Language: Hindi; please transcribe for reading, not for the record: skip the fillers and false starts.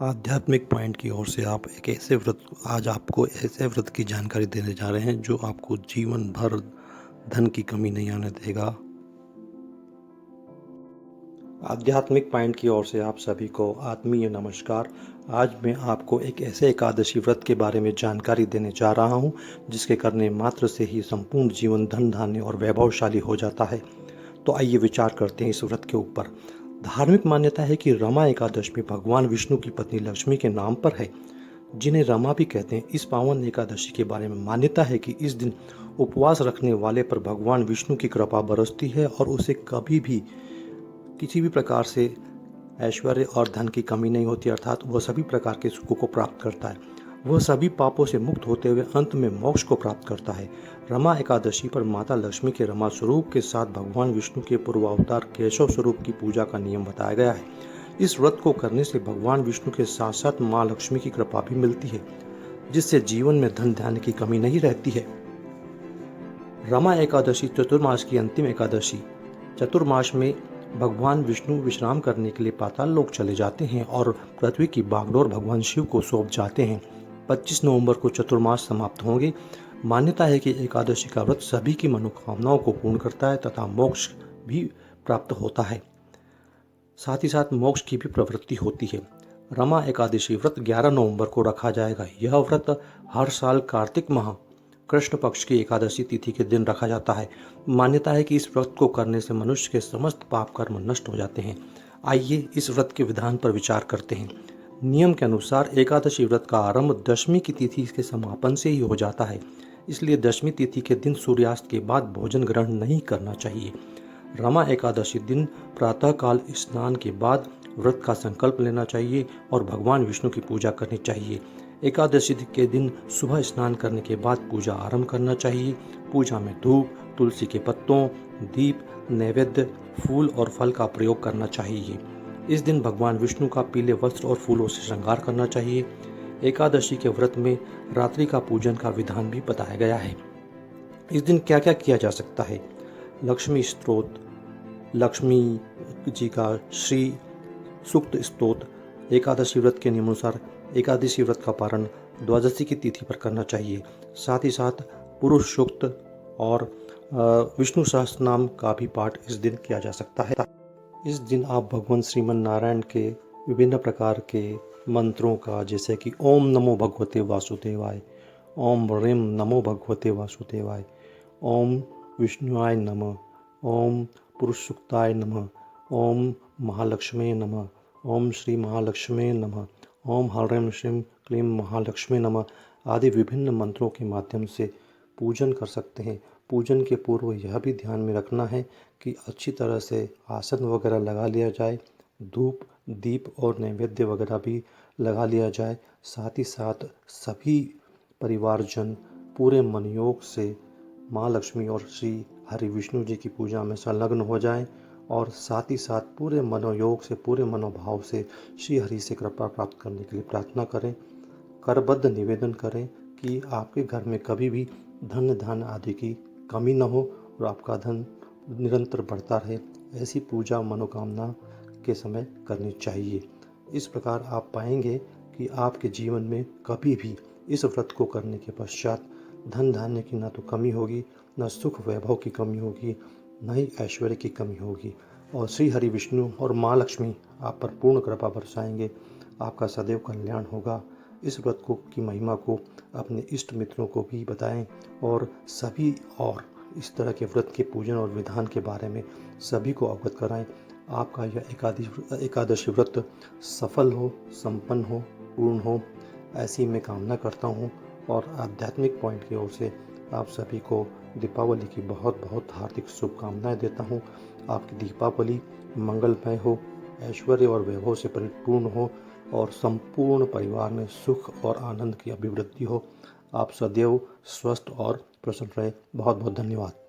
आध्यात्मिक पॉइंट की ओर से आप एक ऐसे व्रत आज आपको ऐसे व्रत की जानकारी देने जा रहे हैं जो आपको जीवन भर धन की कमी नहीं आने देगा। आध्यात्मिक पॉइंट की ओर से आप सभी को आत्मीय नमस्कार। आज मैं आपको एक ऐसे एकादशी व्रत के बारे में जानकारी देने जा रहा हूं जिसके करने मात्र से ही संपूर्ण जीवन धन धान्य और वैभवशाली हो जाता है। तो आइए विचार करते हैं इस व्रत के ऊपर। धार्मिक मान्यता है कि रमा एकादशी भगवान विष्णु की पत्नी लक्ष्मी के नाम पर है, जिन्हें रमा भी कहते हैं। इस पावन एकादशी के बारे में मान्यता है कि इस दिन उपवास रखने वाले पर भगवान विष्णु की कृपा बरसती है और उसे कभी भी किसी भी प्रकार से ऐश्वर्य और धन की कमी नहीं होती, अर्थात वह सभी प्रकार के सुखों को प्राप्त करता है। वह सभी पापों से मुक्त होते हुए अंत में मोक्ष को प्राप्त करता है। रमा एकादशी पर माता लक्ष्मी के रमा स्वरूप के साथ भगवान विष्णु के पूर्वावतार केशव स्वरूप की पूजा का नियम बताया गया है। इस व्रत को करने से भगवान विष्णु के साथ साथ माँ लक्ष्मी की कृपा भी मिलती है, जिससे जीवन में धन धान्य की कमी नहीं रहती है। रमा एकादशी चतुर्मास की अंतिम एकादशी। चतुर्मास में भगवान विष्णु विश्राम करने के लिए पाताल लोक चले जाते हैं और पृथ्वी की बागडोर भगवान शिव को सौंप जाते हैं। 25 नवंबर को चतुर्मास समाप्त होंगे। मान्यता है कि एकादशी का व्रत सभी की मनोकामनाओं को पूर्ण करता है तथा मोक्ष भी प्राप्त होता है। साथ ही साथ मोक्ष की भी प्रवृत्ति होती है। रमा एकादशी व्रत 11 नवंबर को रखा जाएगा। यह व्रत हर साल कार्तिक माह कृष्ण पक्ष की एकादशी तिथि के दिन रखा जाता है। मान्यता है कि इस व्रत को करने से मनुष्य के समस्त पाप कर्म नष्ट हो जाते हैं। आइए इस व्रत के विधान पर विचार करते हैं। नियम के अनुसार एकादशी व्रत का आरंभ दशमी की तिथि के समापन से ही हो जाता है, इसलिए दशमी तिथि के दिन सूर्यास्त के बाद भोजन ग्रहण नहीं करना चाहिए। रमा एकादशी दिन प्रातःकाल स्नान के बाद व्रत का संकल्प लेना चाहिए और भगवान विष्णु की पूजा करनी चाहिए। एकादशी के दिन सुबह स्नान करने के बाद पूजा आरंभ करना चाहिए। पूजा में धूप, तुलसी के पत्तों, दीप, नैवेद्य, फूल और फल का प्रयोग करना चाहिए। इस दिन भगवान विष्णु का पीले वस्त्र और फूलों से श्रृंगार करना चाहिए। एकादशी के व्रत में रात्रि का पूजन का विधान भी बताया गया है। इस दिन क्या क्या किया जा सकता है? लक्ष्मी स्तोत्र, लक्ष्मी जी का श्री सूक्त स्तोत्र। एकादशी व्रत के नियमानुसार एकादशी व्रत का पारण द्वादशी की तिथि पर करना चाहिए। साथ ही साथ पुरुष सूक्त और विष्णु सहस्त्र नाम का भी पाठ इस दिन किया जा सकता है। इस दिन आप भगवान श्रीमन नारायण के विभिन्न प्रकार के मंत्रों का, जैसे कि ओम नमो भगवते वासुदेवाय, ओम ह्रीं नमो भगवते वासुदेवाय, ओम विष्णुआय नमः, ओम पुरुष सूक्ताय नमः, ओम महालक्ष्मी नमः, ओम श्री महालक्ष्मी नमः, ओम ह्रीं श्रीं क्लीं महालक्ष्मी नमः आदि विभिन्न मंत्रों के माध्यम से पूजन कर सकते हैं। पूजन के पूर्व यह भी ध्यान में रखना है कि अच्छी तरह से आसन वगैरह लगा लिया जाए, धूप, दीप और नैवेद्य वगैरह भी लगा लिया जाए। साथ ही साथ सभी परिवारजन पूरे मनयोग से माँ लक्ष्मी और श्री हरि विष्णु जी की पूजा में संलग्न हो जाएं और साथ ही साथ पूरे मनोयोग से, पूरे मनोभाव से श्री हरि से कृपा प्राप्त करने के लिए प्रार्थना करें। करबद्ध निवेदन करें कि आपके घर में कभी भी धन धान आदि की कमी न हो और आपका धन निरंतर बढ़ता रहे। ऐसी पूजा मनोकामना के समय करनी चाहिए। इस प्रकार आप पाएंगे कि आपके जीवन में कभी भी इस व्रत को करने के पश्चात धन धान्य की न तो कमी होगी, न सुख वैभव की कमी होगी, न ही ऐश्वर्य की कमी होगी और श्री हरि विष्णु और माँ लक्ष्मी आप पर पूर्ण कृपा बरसाएंगे। आपका सदैव कल्याण होगा। इस व्रत को की महिमा को अपने इष्ट मित्रों को भी बताएं और सभी और इस तरह के व्रत के पूजन और विधान के बारे में सभी को अवगत कराएं। आपका यह एकादशी व्रत सफल हो, संपन्न हो, पूर्ण हो, ऐसी मैं कामना करता हूँ। और आध्यात्मिक पॉइंट की ओर से आप सभी को दीपावली की बहुत बहुत हार्दिक शुभकामनाएं देता हूँ। आपकी दीपावली मंगलमय हो, ऐश्वर्य और वैभव से परिपूर्ण हो और संपूर्ण परिवार में सुख और आनंद की अभिवृद्धि हो। आप सदैव स्वस्थ और प्रसन्न रहें। बहुत बहुत धन्यवाद।